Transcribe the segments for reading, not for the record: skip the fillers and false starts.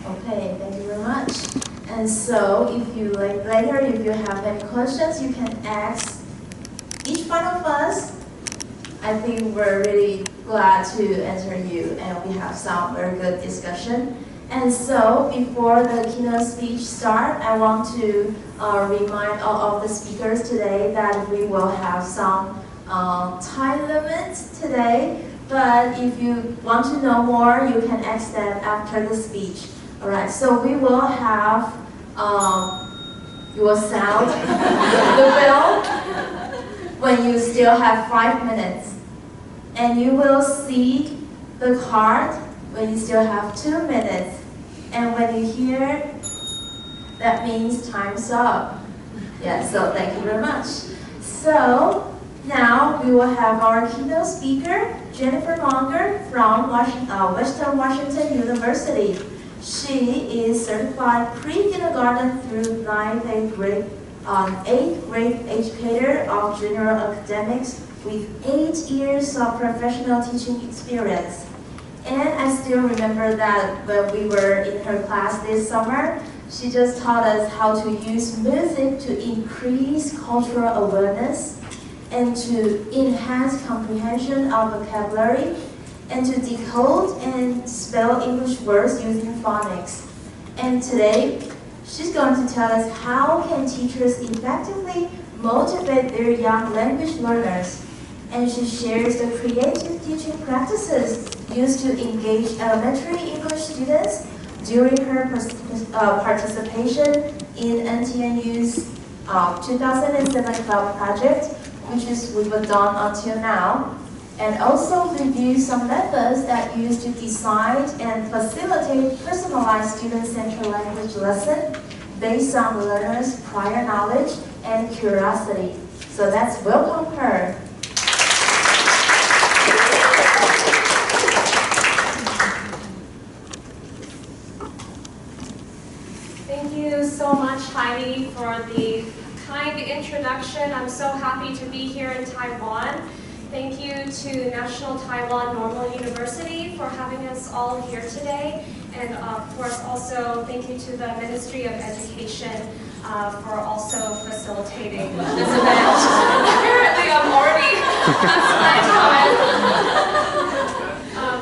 Okay, thank you very much. And so, if you later, if you have any questions, you can ask each one of us. I think we're really glad to answer you, and we have some very good discussion. And so, before the keynote speech start, I want to remind all of the speakers today that we will have some time limits today. But if you want to know more, you can ask that after the speech. All right. So we will have you will sound the bell when you still have 5 minutes, and you will see the card when you still have 2 minutes. And when you hear, that means time's up. Yeah, so thank you very much. So now we will have our keynote speaker, Jennifer Monger from Western Washington University. She is certified pre-kindergarten through 8th grade educator of junior academics with 8 years of professional teaching experience. And I still remember that when we were in her class this summer, she just taught us how to use music to increase cultural awareness and to enhance comprehension of vocabulary and to decode and spell English words using phonics. And today, she's going to tell us how can teachers effectively motivate their young language learners. And she shares the creative teaching practices used to engage elementary English students during her participation in NTNU's 2007 Cloud Project, which is we've done until now, and also review some methods that used to design and facilitate personalized student-centered language lesson based on the learner's prior knowledge and curiosity. So let's welcome her. Thank you so much, Heidi, for the kind introduction. I'm so happy to be here in Taiwan. Thank you to National Taiwan Normal University for having us all here today. And of course, also thank you to the Ministry of Education for also facilitating this event. Apparently, I'm already past my time.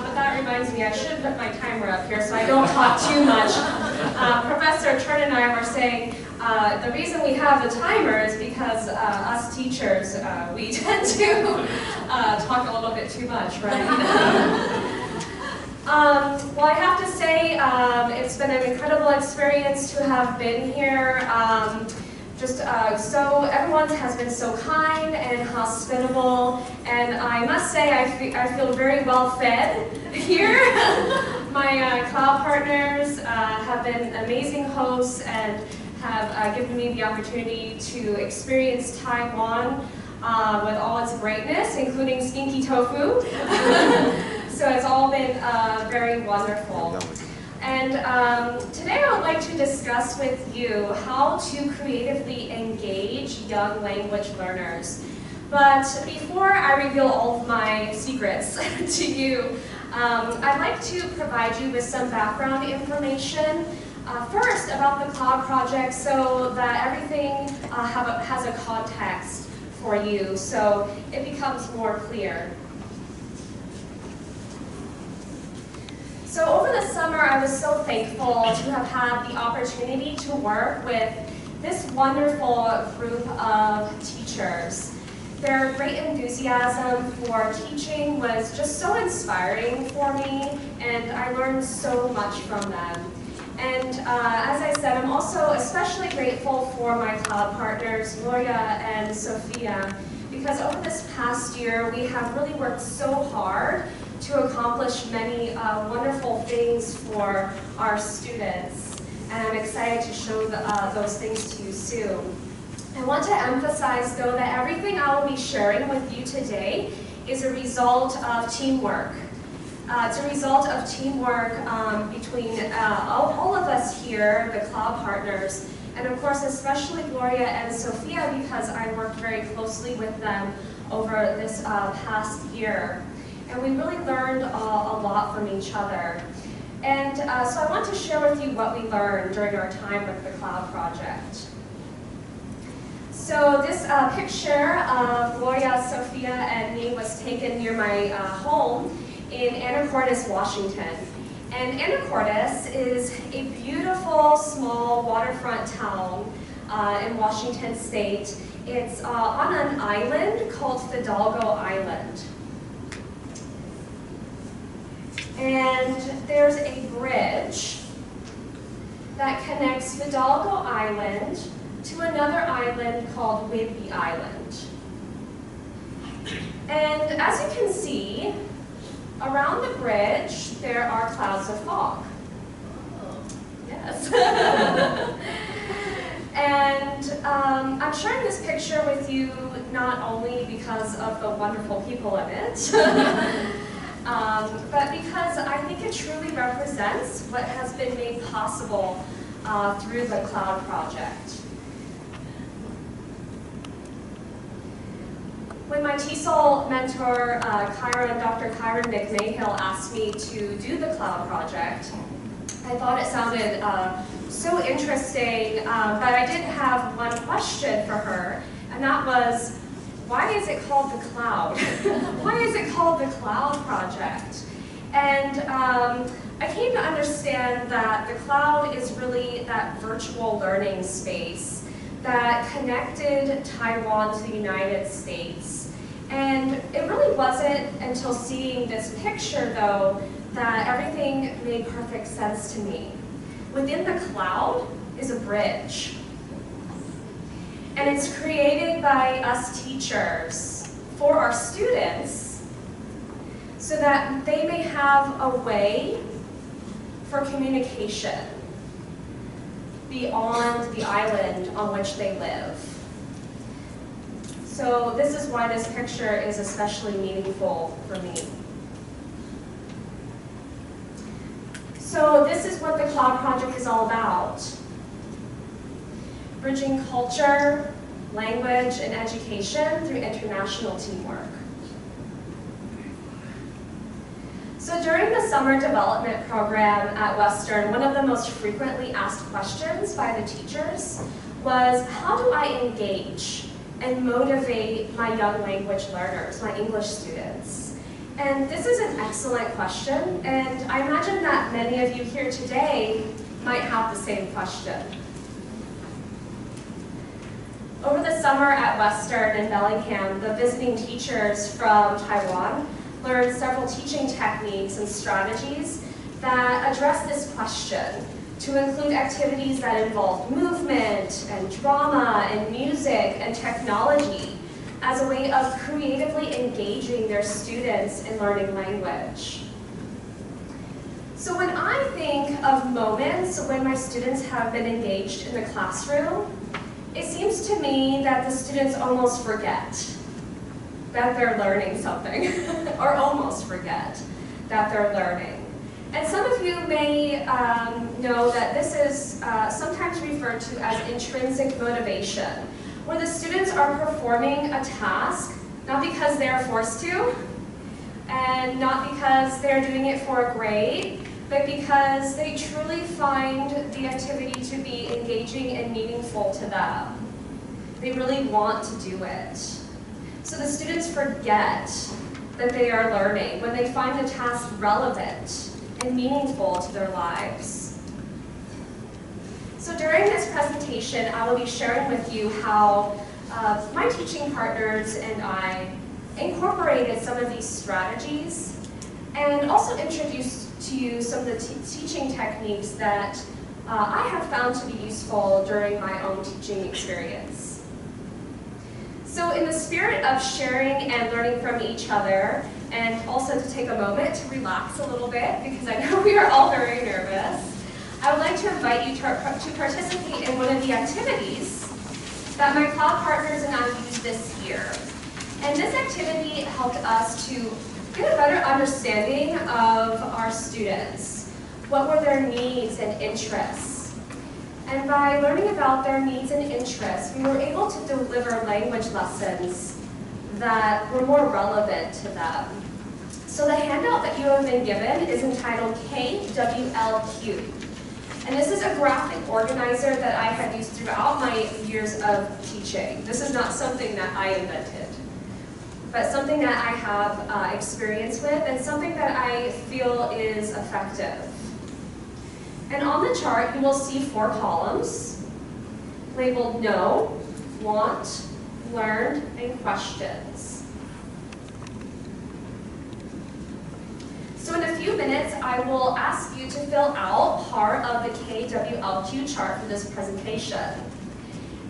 But that reminds me, I should put my timer up here so I don't talk too much. Professor Chen and I were saying the reason we have a timer is because us teachers, we tend to talk a little bit too much, right? Well, I have to say it's been an incredible experience to have been here. So everyone has been so kind and hospitable, and I must say I feel very well fed here. My cloud partners have been amazing hosts and have given me the opportunity to experience Taiwan with all its greatness, including stinky tofu. So it's all been very wonderful. And today I would like to discuss with you how to creatively engage young language learners. But before I reveal all of my secrets to you, I'd like to provide you with some background information. First, about the Cloud Project, so that everything has a context for you, so it becomes more clear. So over the summer, I was so thankful to have had the opportunity to work with this wonderful group of teachers. Their great enthusiasm for teaching was just so inspiring for me, and I learned so much from them. And as I said, I'm also especially grateful for my cloud partners, Gloria and Sophia, because over this past year, we have really worked so hard to accomplish many wonderful things for our students. And I'm excited to show those things to you soon. I want to emphasize, though, that everything I will be sharing with you today is a result of teamwork. It's a result of teamwork between all of us here, the cloud partners, and of course especially Gloria and Sophia, because I worked very closely with them over this past year. and we really learned a lot from each other. And so I want to share with you what we learned during our time with the Cloud Project. So this picture of Gloria, Sophia, and me was taken near my home in Anacortes, Washington. And Anacortes is a beautiful, small waterfront town in Washington State. It's on an island called Fidalgo Island. And there's a bridge that connects Fidalgo Island to another island called Whidbey Island. And as you can see, around the bridge, there are clouds of fog. Yes. And I'm sharing this picture with you not only because of the wonderful people in it, but because I think it truly represents what has been made possible through the Cloud Project. When my TESOL mentor, Dr. Kyron McMahill, asked me to do the Cloud Project, I thought it sounded so interesting, but I did have one question for her, and that was, why is it called the Cloud? Why is it called the Cloud Project? And I came to understand that the cloud is really that virtual learning space that connected Taiwan to the United States. And it really wasn't until seeing this picture, though, that everything made perfect sense to me. Within the cloud is a bridge. And it's created by us teachers for our students so that they may have a way for communication beyond the island on which they live. So this is why this picture is especially meaningful for me. So this is what the Cloud Project is all about. Bridging culture, language, and education through international teamwork. So during the summer development program at Western, one of the most frequently asked questions by the teachers was, how do I engage and motivate my young language learners, my English students? And this is an excellent question, and I imagine that many of you here today might have the same question. Over the summer at Western and Bellingham, the visiting teachers from Taiwan learned several teaching techniques and strategies that address this question, to include activities that involve movement and drama and music and technology as a way of creatively engaging their students in learning language. So when I think of moments when my students have been engaged in the classroom, it seems to me that the students almost forget that they're learning something, or almost forget that they're learning. And some of you may know that this is sometimes referred to as intrinsic motivation, where the students are performing a task not because they're forced to, and not because they're doing it for a grade, but because they truly find the activity to be engaging and meaningful to them. They really want to do it. So the students forget that they are learning when they find the task relevant and meaningful to their lives. So during this presentation, I will be sharing with you how my teaching partners and I incorporated some of these strategies and also introduced to you some of the teaching techniques that I have found to be useful during my own teaching experience. So in the spirit of sharing and learning from each other, and also to take a moment to relax a little bit, because I know we are all very nervous, I would like to invite you to participate in one of the activities that my cloud partners and I used this year. And this activity helped us to get a better understanding of our students. What were their needs and interests? And by learning about their needs and interests, we were able to deliver language lessons that were more relevant to them. So the handout that you have been given is entitled KWLQ. And this is a graphic organizer that I have used throughout my years of teaching. This is not something that I invented, but something that I have experience with and something that I feel is effective. And on the chart, you will see 4 columns labeled know, want, learned, and questions. So in a few minutes, I will ask you to fill out part of the KWLQ chart for this presentation.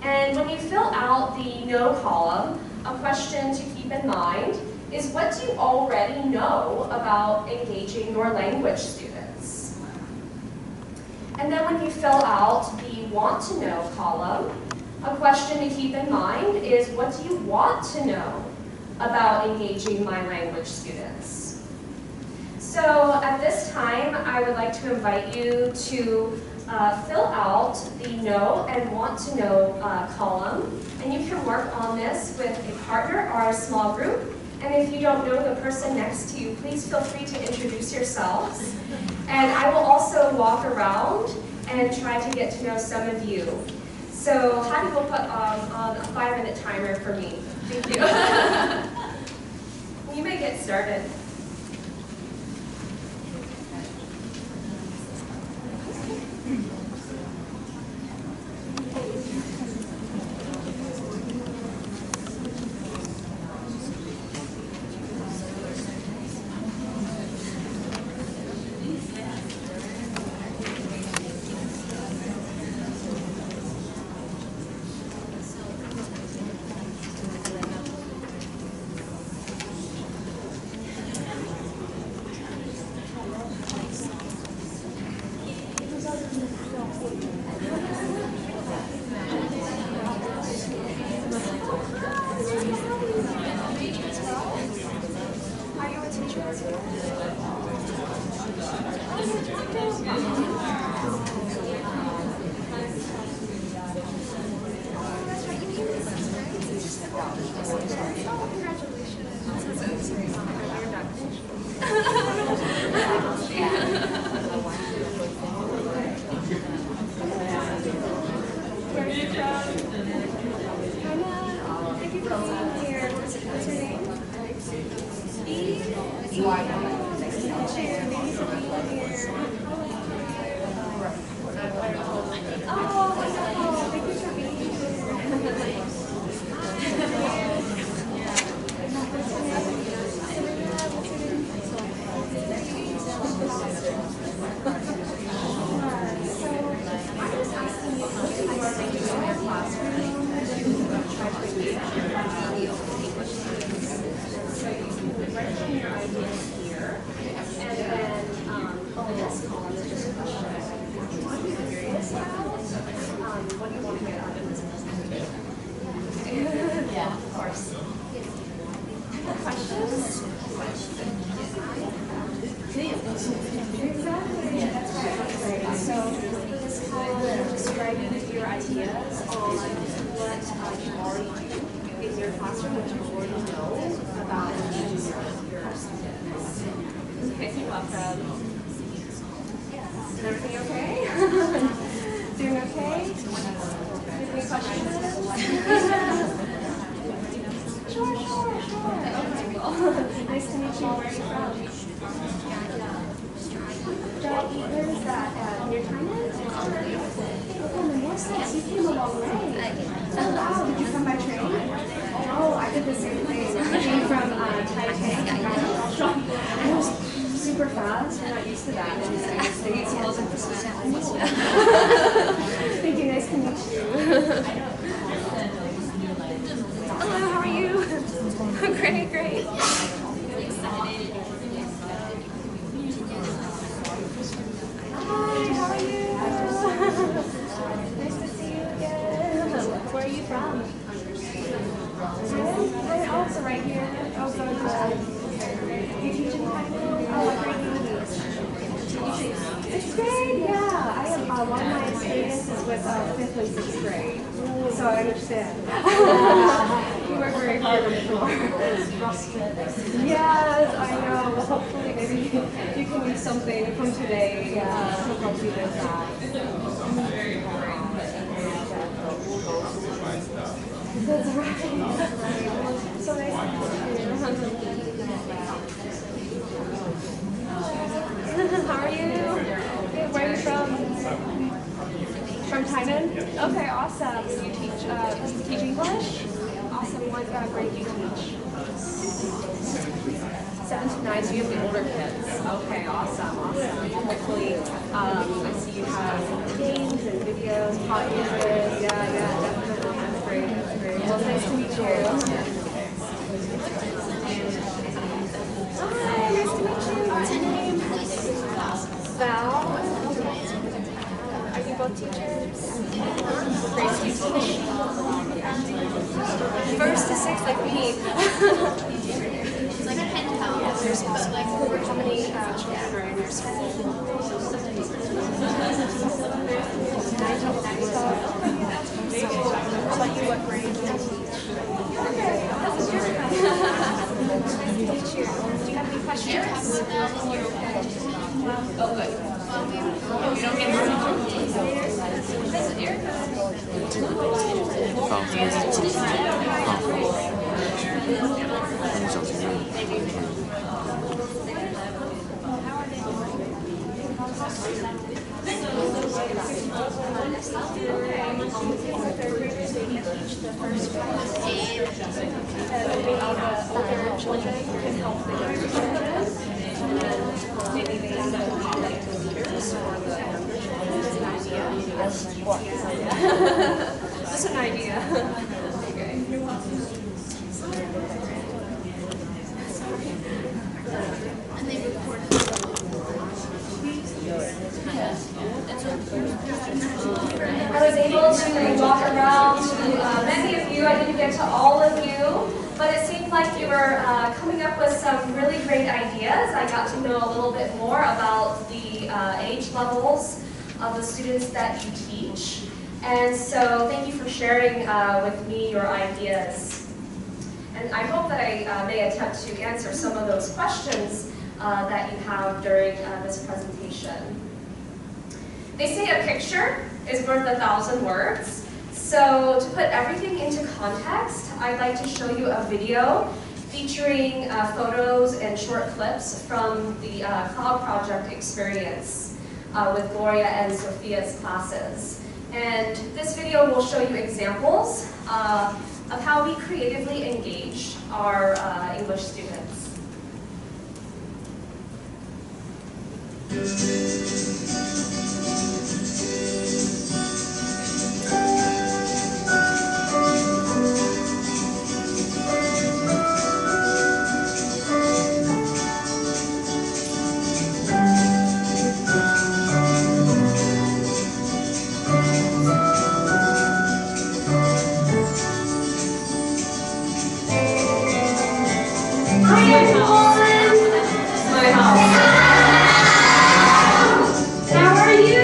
And when you fill out the know column, a question to keep in mind is, what do you already know about engaging your language students? And then when you fill out the want to know column, a question to keep in mind is, what do you want to know about engaging my language students? So at this time, I would like to invite you to fill out the know and want to know column. And you can work on this with a partner or a small group. And if you don't know the person next to you, please feel free to introduce yourselves. And I will also walk around and try to get to know some of you. So Hattie will put on a 5-minute timer for me. Thank you. You may get started. you weren't very clear before. Yes, I know. Well, hopefully maybe you can use something from today to help you with that. That's right. So nice to meet you. How are you? Good. Where are you from? From Thailand? Okay, awesome. You teach English? Awesome. What grade do you teach? 7 to 9, so you have the older kids. Okay, awesome, awesome. Hopefully, I see you have games and videos, taught users. Yeah, definitely. That's great, that's great. Well, it's nice to meet you. Hi, nice to meet you. What's your name? Val. Are you both teachers? Grades do you teach? 1st to 6th, like me. Like a penthouse, but like How many children are in your school? 9 to 9. How about you? What grade do you teach? Okay, this is your class. Nice to meet you. Do you have any questions? Oh, good. You don't get Just an idea. Okay. and they record it. I was able to walk around to many of you. I didn't get to all of you, but it seemed like you were coming up with some really great ideas. I got to know a little bit more about the age levels of the students that you teach. And so thank you for sharing with me your ideas. And I hope that I may attempt to answer some of those questions that you have during this presentation. They say a picture is worth 1,000 words. So to put everything into context, I'd like to show you a video featuring photos and short clips from the Cloud Project experience with Gloria and Sophia's classes. And this video will show you examples of how we creatively engage our English students. Hi everyone! It's my house. How are you?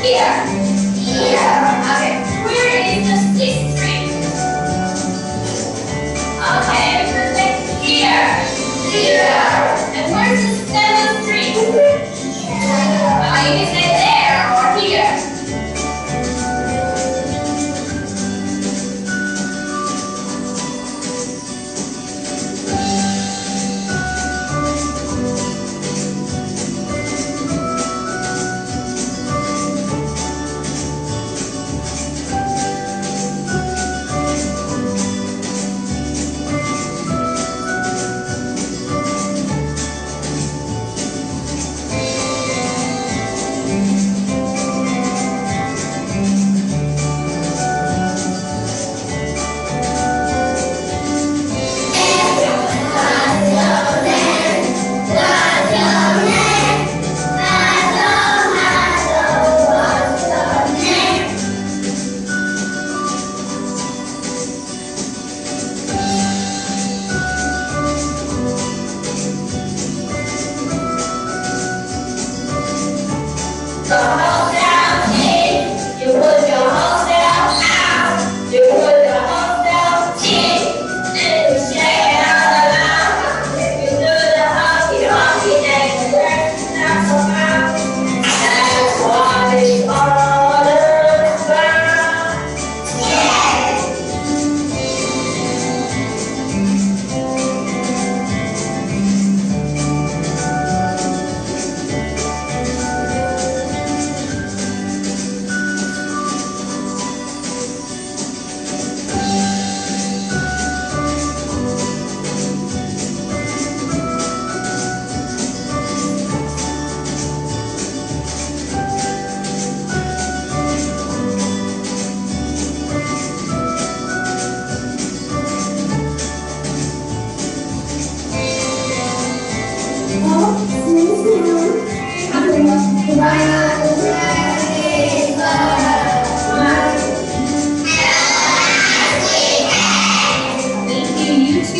Here. Okay. Where is the sixth string? Okay, perfect. Here. And where's the seventh string? You can say there or here.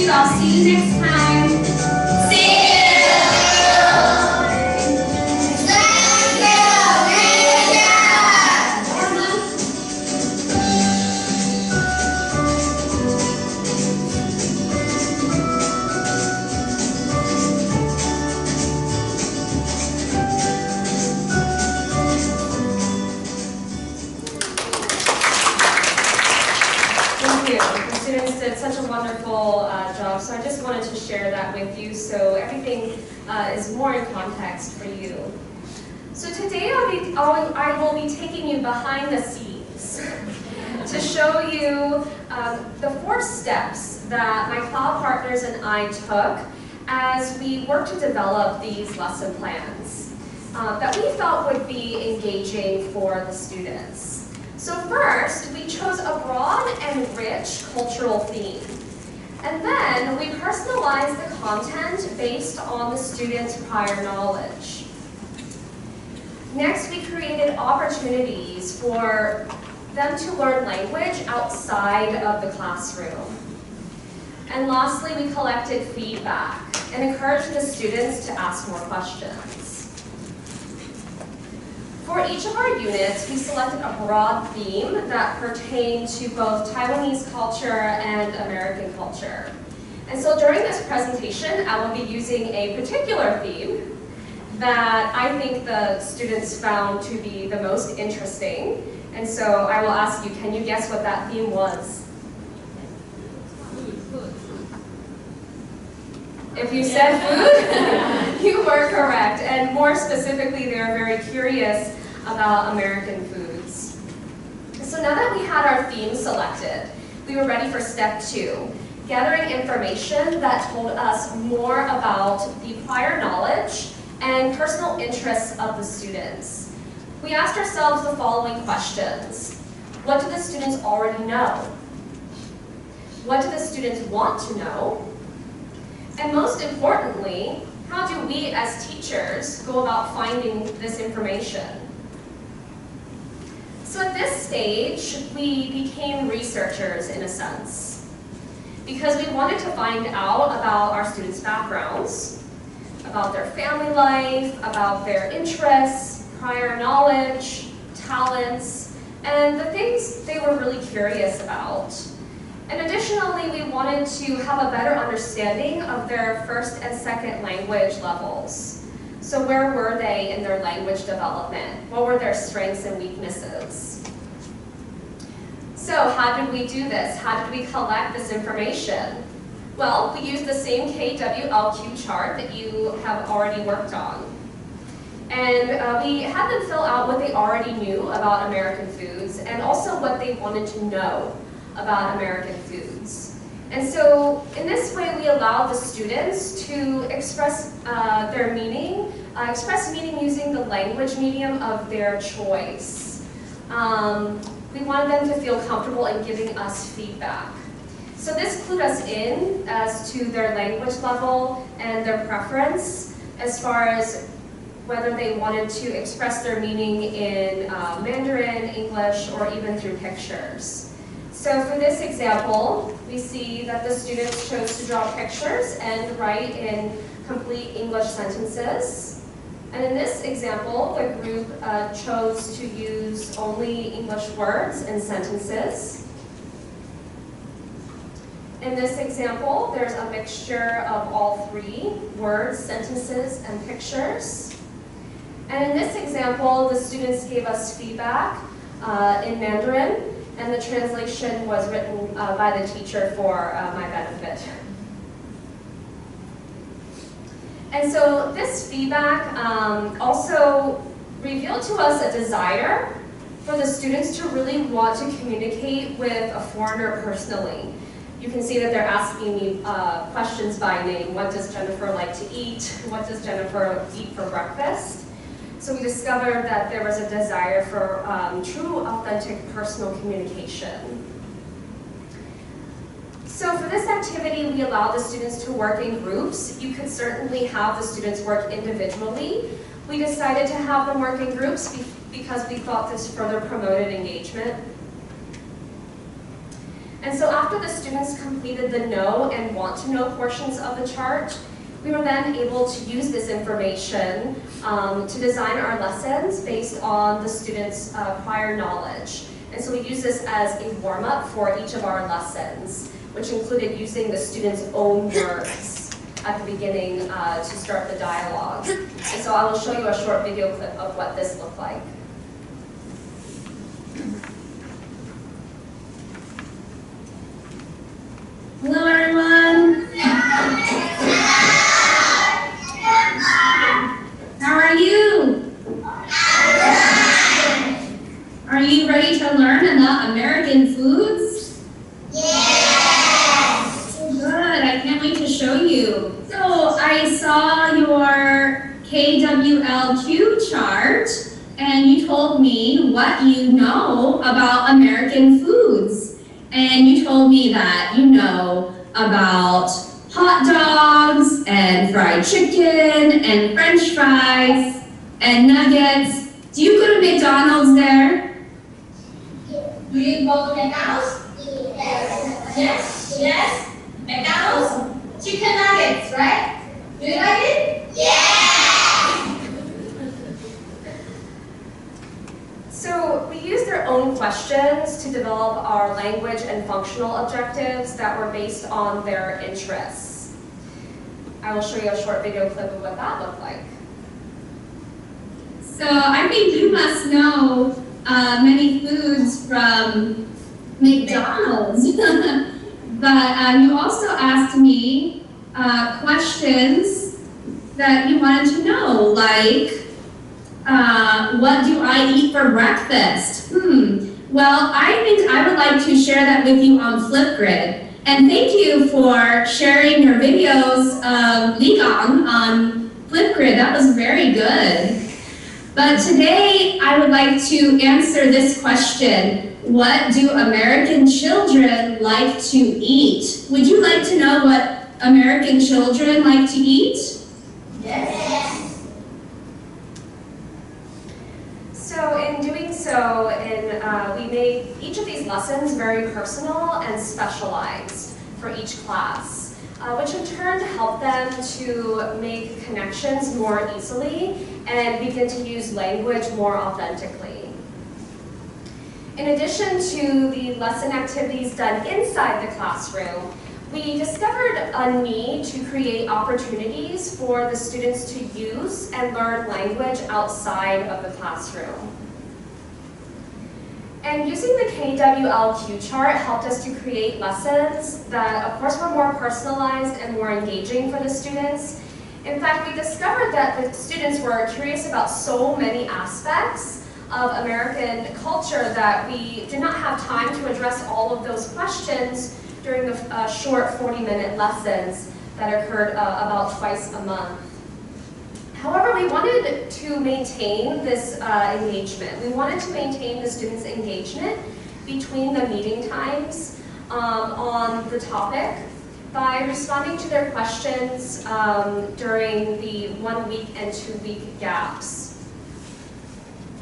I'll see you next time. See you! Thank you. The students did such a wonderful job, so I just wanted to share that with you so everything is more in context for you. So today I will be taking you behind the scenes to show you the 4 steps that my cloud partners and I took as we worked to develop these lesson plans that we felt would be engaging for the students. So first, we chose a broad and rich cultural theme. And then we personalized the content based on the students' prior knowledge. Next, we created opportunities for them to learn language outside of the classroom. And lastly, we collected feedback and encouraged the students to ask more questions. For each of our units, we selected a broad theme that pertained to both Taiwanese culture and American culture. And so during this presentation, I will be using a particular theme that I think the students found to be the most interesting. And so I will ask you, can you guess what that theme was? If you said food, you were correct. And more specifically, they were very curious about American foods. So now that we had our theme selected, we were ready for step 2, gathering information that told us more about the prior knowledge and personal interests of the students. We asked ourselves the following questions. What do the students already know? What do the students want to know? And most importantly, how do we as teachers go about finding this information? So at this stage, we became researchers in a sense, because we wanted to find out about our students' backgrounds, about their family life, about their interests, prior knowledge, talents, and the things they were really curious about. And additionally, we wanted to have a better understanding of their first and second language levels. So where were they in their language development? What were their strengths and weaknesses? So how did we do this? How did we collect this information? Well, we used the same KWLQ chart that you have already worked on. And we had them fill out what they already knew about American foods and also what they wanted to know about American foods. And so in this way, we allowed the students to express their meaning, express meaning using the language medium of their choice. We wanted them to feel comfortable in giving us feedback. So this clued us in as to their language level and their preference as far as whether they wanted to express their meaning in Mandarin, English, or even through pictures. So for this example, we see that the students chose to draw pictures and write in complete English sentences. And in this example, the group chose to use only English words and sentences. In this example, there's a mixture of all three, words, sentences, and pictures. And in this example, the students gave us feedback in Mandarin, and the translation was written by the teacher for my benefit. And so this feedback also revealed to us a desire for the students to really want to communicate with a foreigner personally. You can see that they're asking me questions by name. What does Jennifer like to eat? What does Jennifer eat for breakfast? So we discovered that there was a desire for true, authentic, personal communication. So for this activity, we allowed the students to work in groups. You could certainly have the students work individually. We decided to have them work in groups because we thought this further promoted engagement. And so after the students completed the know and want to know portions of the chart, we were then able to use this information to design our lessons based on the students' prior knowledge. And so we use this as a warm-up for each of our lessons, which included using the students' own words at the beginning to start the dialogue. And so I will show you a short video clip of what this looked like. Hello, everyone. How are you? Are you ready to learn about American foods? Yes! Good, I can't wait to show you. So I saw your KWLQ chart, and you told me what you know about American foods. And you told me that you know about hot dogs and fried chicken and French fries and nuggets. Do you go to McDonald's there? Do you go to McDonald's? Yes. Yes? Yes? McDonald's? Chicken nuggets, right? Do you like it? Yes! So we used their own questions to develop our language and functional objectives that were based on their interests. I will show you a short video clip of what that looked like. So I think you must know many foods from McDonald's. But you also asked me questions that you wanted to know, like, what do I eat for breakfast? Well, I think I would like to share that with you on Flipgrid. And thank you for sharing your videos of Ligang on Flipgrid. That was very good. But today, I would like to answer this question. What do American children like to eat? Would you like to know what American children like to eat? Yes. So in doing so, we made each of these lessons very personal and specialized for each class, which in turn helped them to make connections more easily and begin to use language more authentically. In addition to the lesson activities done inside the classroom, we discovered a need to create opportunities for the students to use and learn language outside of the classroom. And using the KWLQ chart helped us to create lessons that, of course, were more personalized and more engaging for the students. In fact, we discovered that the students were curious about so many aspects of American culture that we did not have time to address all of those questions during the short 40-minute lessons that occurred about twice a month. However, we wanted to maintain this engagement. We wanted to maintain the students' engagement between the meeting times on the topic by responding to their questions during the 1 week and 2 week gaps.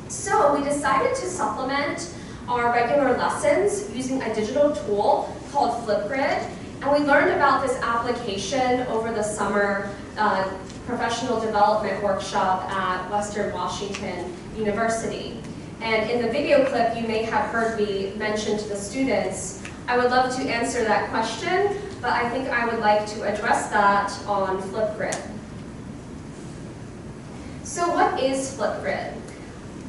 So we decided to supplement our regular lessons using a digital tool called Flipgrid, and we learned about this application over the summer professional development workshop at Western Washington University. And in the video clip, you may have heard me mention to the students, I would love to answer that question, but I think I would like to address that on Flipgrid. So what is Flipgrid?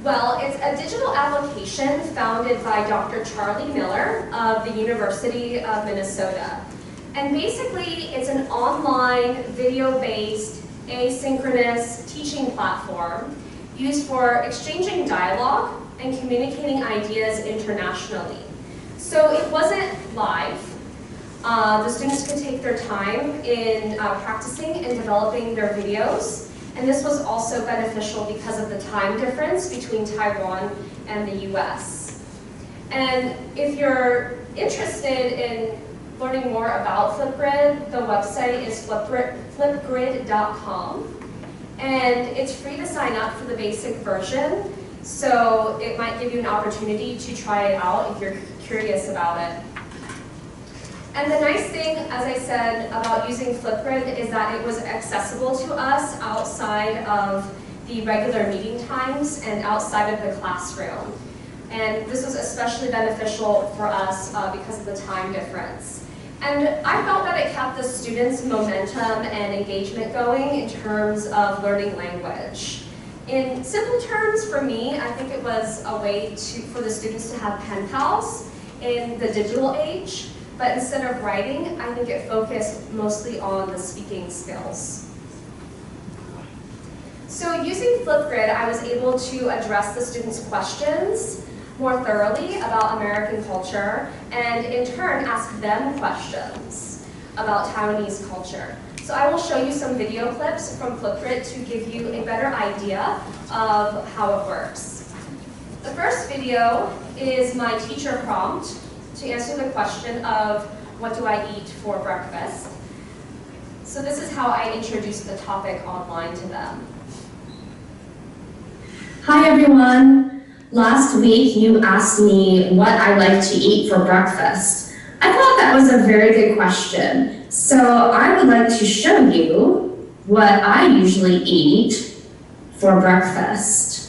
Well, it's a digital application founded by Dr. Charlie Miller of the University of Minnesota. And basically, it's an online, video-based, asynchronous teaching platform used for exchanging dialogue and communicating ideas internationally. So it wasn't live. The students could take their time in practicing and developing their videos. And this was also beneficial because of the time difference between Taiwan and the US. And if you're interested in learning more about Flipgrid, the website is flipgrid.com. And it's free to sign up for the basic version, so it might give you an opportunity to try it out if you're curious about it. And the nice thing, as I said, about using Flipgrid is that it was accessible to us outside of the regular meeting times and outside of the classroom. And this was especially beneficial for us because of the time difference. And I felt that it kept the students' momentum and engagement going in terms of learning language. In simple terms, for me, I think it was a way for the students to have pen pals in the digital age. But instead of writing, I think it focused mostly on the speaking skills. So using Flipgrid, I was able to address the students' questions more thoroughly about American culture, and in turn ask them questions about Taiwanese culture. So I will show you some video clips from Flipgrid to give you a better idea of how it works. The first video is my teacher prompt to answer the question of what do I eat for breakfast. So this is how I introduced the topic online to them. Hi everyone. Last week you asked me what I like to eat for breakfast. I thought that was a very good question. So I would like to show you what I usually eat for breakfast.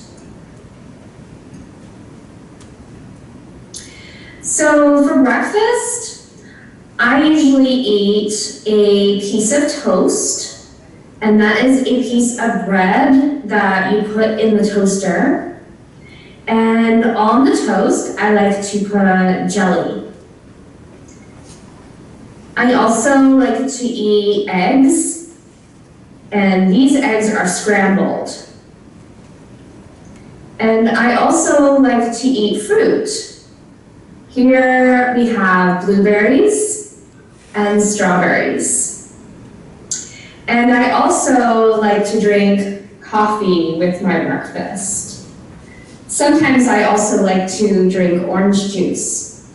So for breakfast, I usually eat a piece of toast, and that is a piece of bread that you put in the toaster. And on the toast, I like to put jelly. I also like to eat eggs, and these eggs are scrambled. And I also like to eat fruit. Here we have blueberries and strawberries. And I also like to drink coffee with my breakfast. Sometimes I also like to drink orange juice.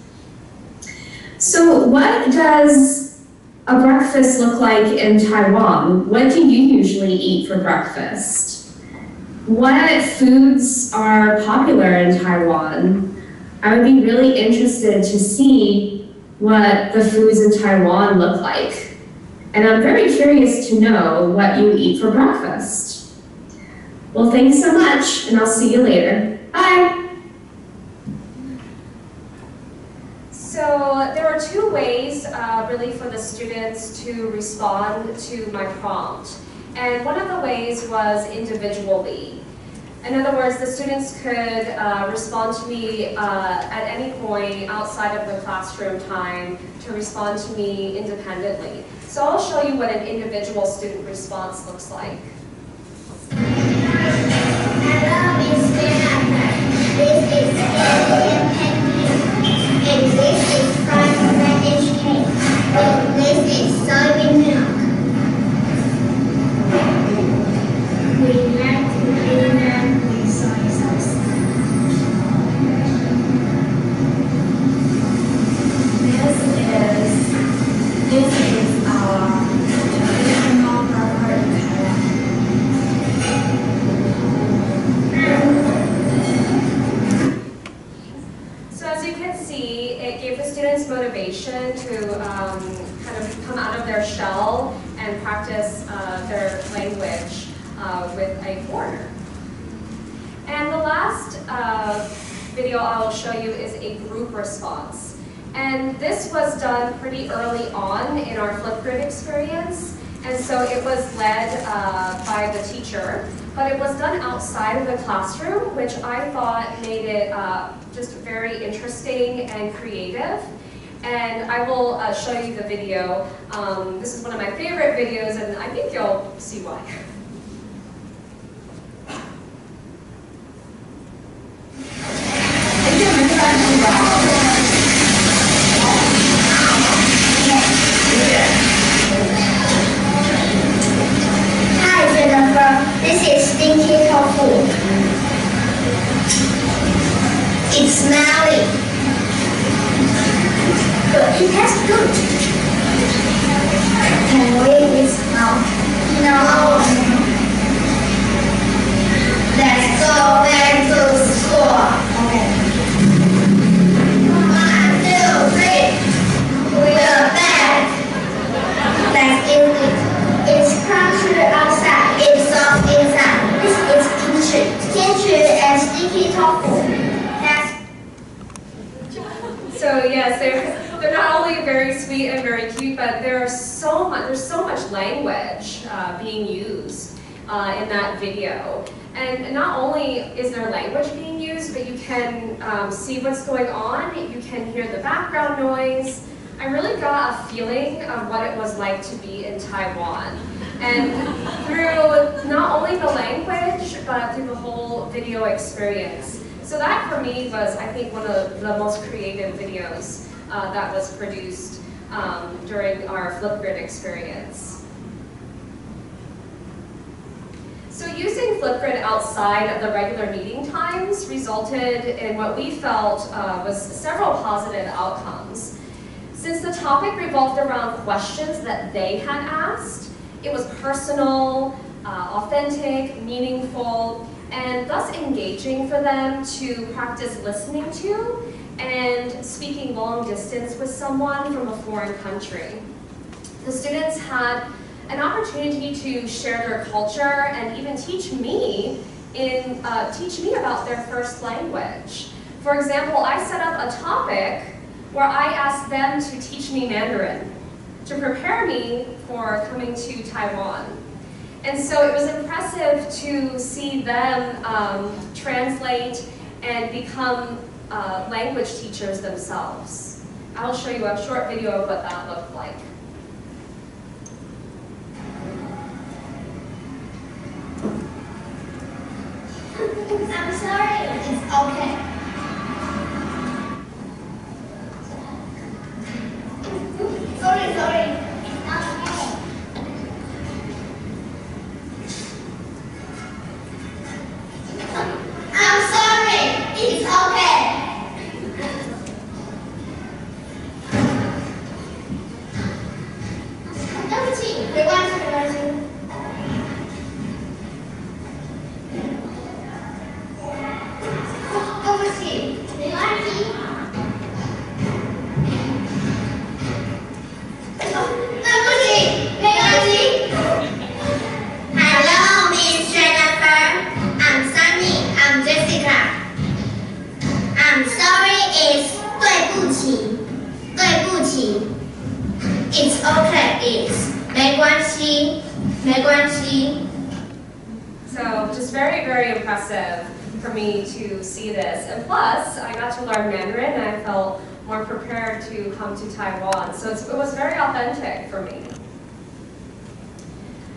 So what does a breakfast look like in Taiwan? What do you usually eat for breakfast? What foods are popular in Taiwan? I would be really interested to see what the foods in Taiwan look like. And I'm very curious to know what you eat for breakfast. Well, thanks so much, and I'll see you later. Bye. ways really for the students to respond to my prompt. And one of the ways was individually. In other words, the students could respond to me at any point outside of the classroom time to respond to me independently. So I'll show you what an individual student response looks like. Hello, Miss Jennifer. This is MOE-NTNU. And this is primary education. And this is soybean milk. We like to clean them with soy sauce. This is our traditional burger in Thailand. So as you can see, it gave the students motivation to kind of come out of their shell and practice their language with a foreigner. And the last video I will show you is a group response. And this was done pretty early on in our Flipgrid experience. And so it was led by the teacher, but it was done outside of the classroom, which I thought made it just very interesting and creative. And I will show you the video. This is one of my favorite videos, and I think you'll see why. Hi, Jennifer. This is stinky tofu. It's smelly. But it tastes good. Can we eat this now? No. Let's go back to school. Okay. 1, 2, 3. We're back. Let's eat it. It's crunchy outside. It's soft inside. This is kimchi and sticky tofu. So yes, they're not only very sweet and very cute, but there's so much language being used in that video. And not only is there language being used, but you can see what's going on. You can hear the background noise. I really got a feeling of what it was like to be in Taiwan. And through not only the language, but through the whole video experience. So that for me was, I think, one of the most creative videos that was produced during our Flipgrid experience. So using Flipgrid outside of the regular meeting times resulted in what we felt was several positive outcomes. Since the topic revolved around questions that they had asked, it was personal, authentic, meaningful, and thus engaging for them to practice listening to and speaking long distance with someone from a foreign country. The students had an opportunity to share their culture and even teach me about their first language. For example, I set up a topic where I asked them to teach me Mandarin to prepare me for coming to Taiwan. And so it was impressive to see them translate and become language teachers themselves. I'll show you a short video of what that looked like. I'm sorry. It's okay. Sorry. It's not okay. I'm sorry. It's okay. 对不起，没关系。对不起，没关系。Hello, Miss Jennifer. I'm Sunny. I'm Jessica. I'm sorry is 对不起。关系，没关系。 So just very, very impressive for me to see this. And plus, I got to learn Mandarin and I felt more prepared to come to Taiwan. So it was very authentic for me.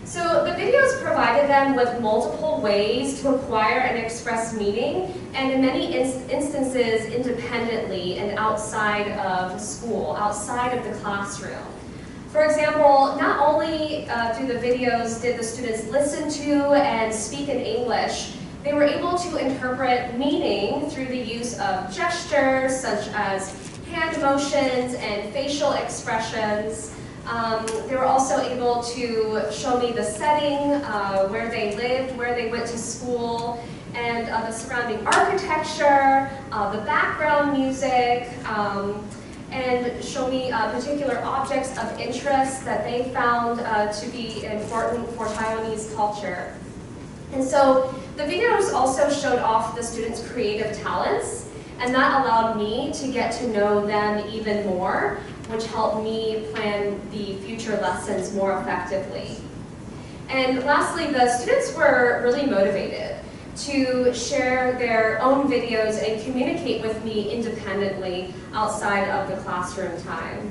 So the videos provided them with multiple ways to acquire and express meaning, and in many instances independently and outside of school, outside of the classroom. For example, not only through the videos did the students listen to and speak in English, they were able to interpret meaning through the use of gestures such as hand motions and facial expressions. They were also able to show me the setting, where they lived, where they went to school, and the surrounding architecture, the background music, and show me particular objects of interest that they found to be important for Taiwanese culture. And so the videos also showed off the students' creative talents, and that allowed me to get to know them even more, which helped me plan the future lessons more effectively. And lastly, the students were really motivated to share their own videos and communicate with me independently outside of the classroom time.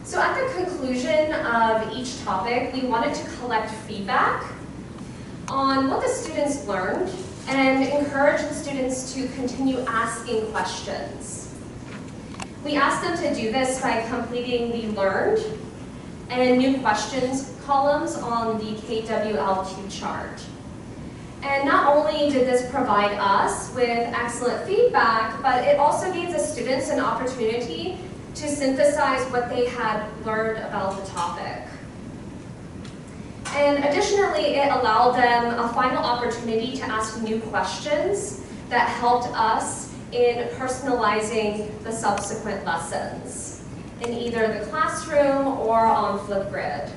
So at the conclusion of each topic, we wanted to collect feedback on what the students learned and encourage the students to continue asking questions. We asked them to do this by completing the learned and new questions columns on the KWLQ chart. And not only did this provide us with excellent feedback, but it also gave the students an opportunity to synthesize what they had learned about the topic. And additionally, it allowed them a final opportunity to ask new questions that helped us in personalizing the subsequent lessons in either the classroom or on Flipgrid.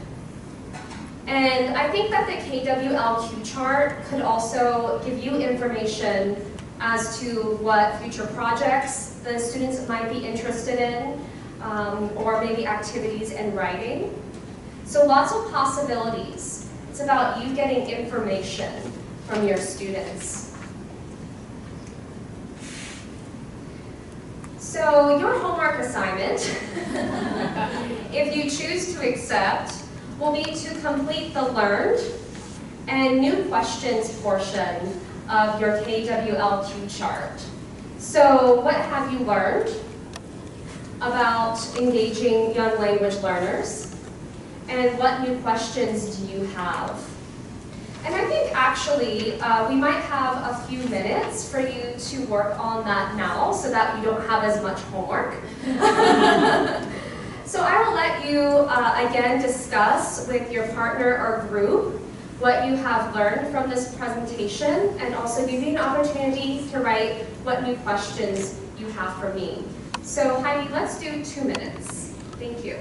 And I think that the KWLQ chart could also give you information as to what future projects the students might be interested in, or maybe activities in writing. So lots of possibilities. It's about you getting information from your students. So your homework assignment, if you choose to accept, will be to complete the learned and new questions portion of your KWLQ chart. So what have you learned about engaging young language learners? And what new questions do you have? And I think actually we might have a few minutes for you to work on that now so that you don't have as much homework. So I will let you again discuss with your partner or group what you have learned from this presentation, and also give you an opportunity to write what new questions you have for me. So Heidi, let's do 2 minutes. Thank you.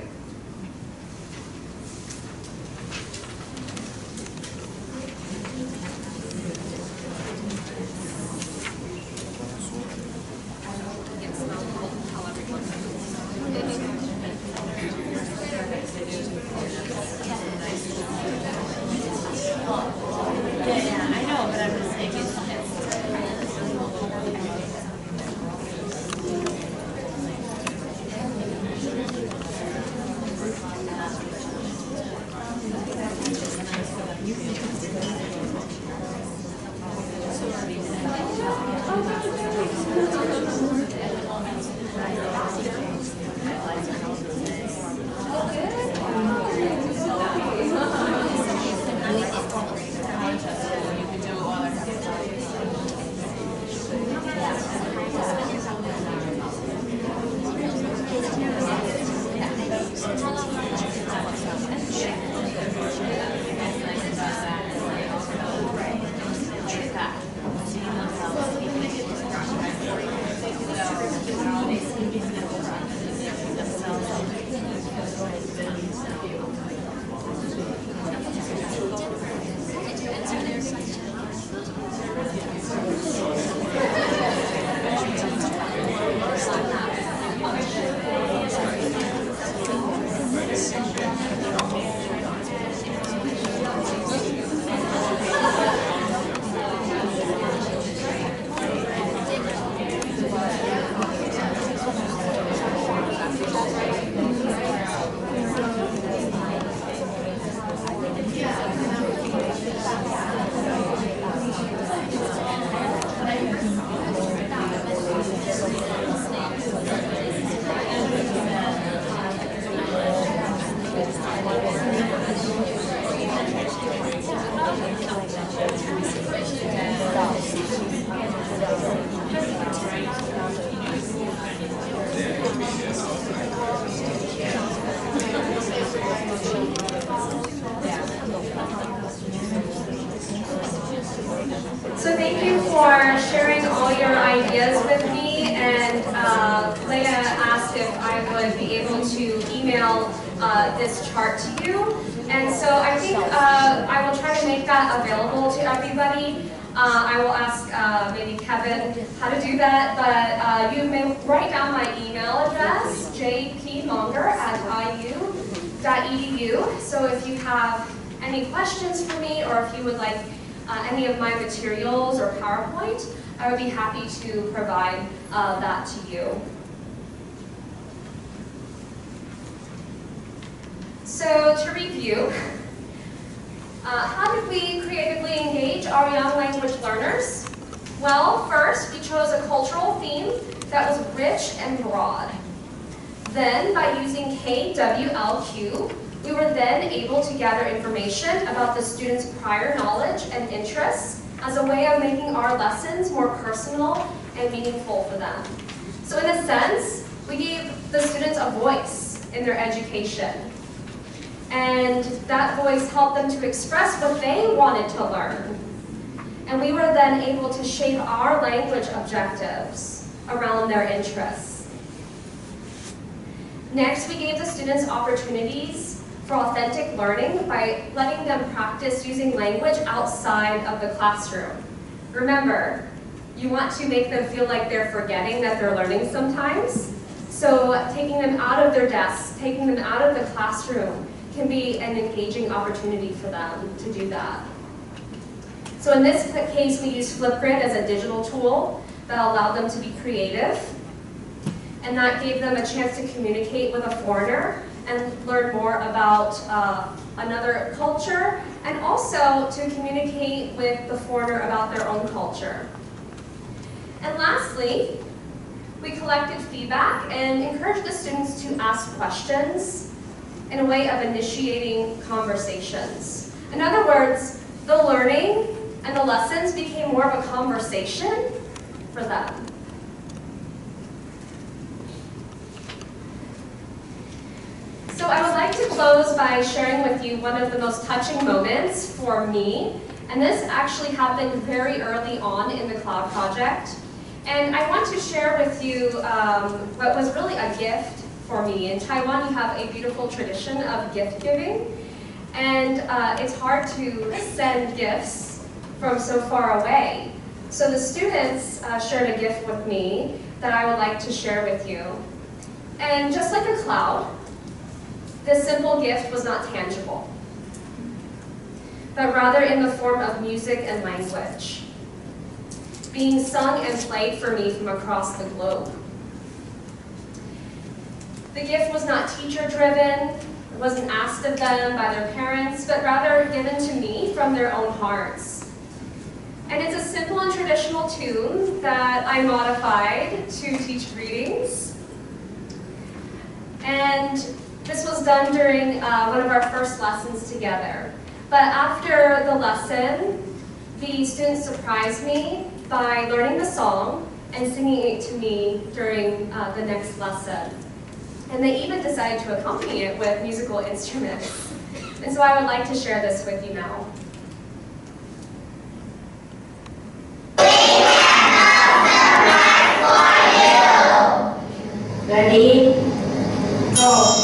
Leia asked if I would be able to email this chart to you. And so I think I will try to make that available to everybody. I will ask maybe Kevin how to do that, but you may write down my email address, jpmonger@iu.edu. So if you have any questions for me, or if you would like any of my materials or PowerPoint, I would be happy to provide that to you. So to review, how did we creatively engage our young language learners? Well, first, we chose a cultural theme that was rich and broad. Then, by using KWLQ, we were then able to gather information about the students' prior knowledge and interests as a way of making our lessons more personal and meaningful for them. So in a sense, we gave the students a voice in their education. And that voice helped them to express what they wanted to learn. And we were then able to shape our language objectives around their interests. Next, we gave the students opportunities for authentic learning by letting them practice using language outside of the classroom. Remember, you want to make them feel like they're forgetting that they're learning sometimes. So taking them out of their desks, taking them out of the classroom can be an engaging opportunity for them to do that. So in this case, we used Flipgrid as a digital tool that allowed them to be creative. And that gave them a chance to communicate with a foreigner and learn more about another culture, and also to communicate with the foreigner about their own culture. And lastly, we collected feedback and encouraged the students to ask questions in a way of initiating conversations. In other words, the learning and the lessons became more of a conversation for them. So I would like to close by sharing with you one of the most touching moments for me. And this actually happened very early on in the Cloud Project. And I want to share with you what was really a gift for me. In Taiwan, you have a beautiful tradition of gift giving. And it's hard to send gifts from so far away. So the students shared a gift with me that I would like to share with you. And just like a cloud, this simple gift was not tangible, but rather in the form of music and language, being sung and played for me from across the globe. The gift was not teacher-driven, it wasn't asked of them by their parents, but rather given to me from their own hearts. And it's a simple and traditional tune that I modified to teach readings. And this was done during one of our first lessons together. But after the lesson, the students surprised me by learning the song and singing it to me during the next lesson. And they even decided to accompany it with musical instruments. And so I would like to share this with you now. Ready? Go.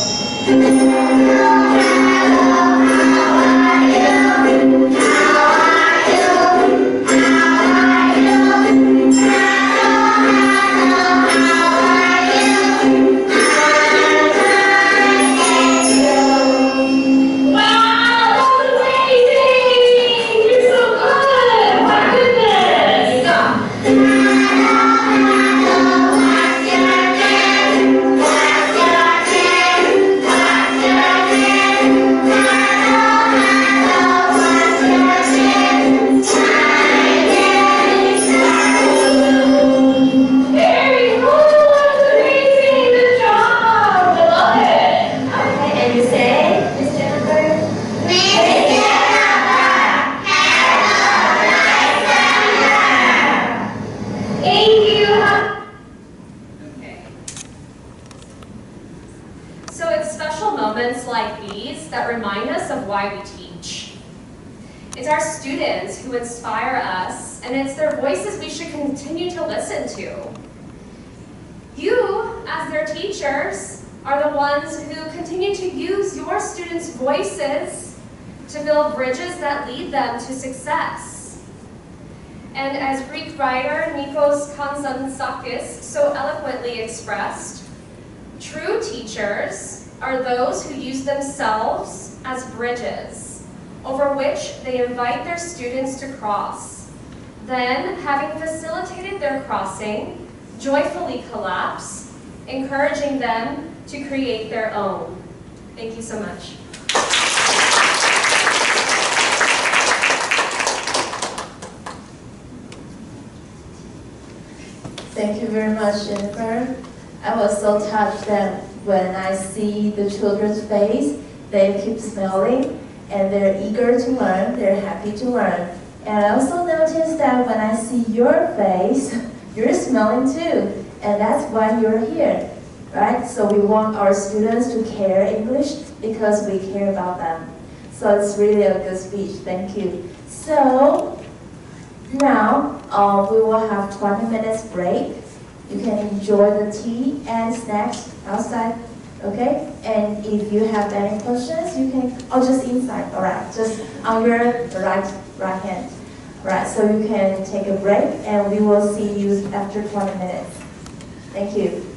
Moments like these that remind us of why we teach. It's our students who inspire us, and it's their voices we should continue to listen to. You as their teachers, are the ones who continue to use your students' voices to build bridges that lead them to success. And as Greek writer Nikos Kazantzakis so eloquently expressed, true teachers are those who use themselves as bridges over which they invite their students to cross. Then, having facilitated their crossing, joyfully collapse, encouraging them to create their own. Thank you so much. Thank you very much, Jennifer. I was so touched that when I see the children's face, they keep smiling and they're eager to learn, they're happy to learn. And I also noticed that when I see your face, you're smiling too, and that's why you're here, right? So we want our students to care English because we care about them. So it's really a good speech, thank you. So now we will have 20 minutes break. You can enjoy the tea and snacks outside, okay? And if you have any questions, you can, just inside, all right, just on your right hand. All right, so you can take a break and we will see you after 20 minutes. Thank you.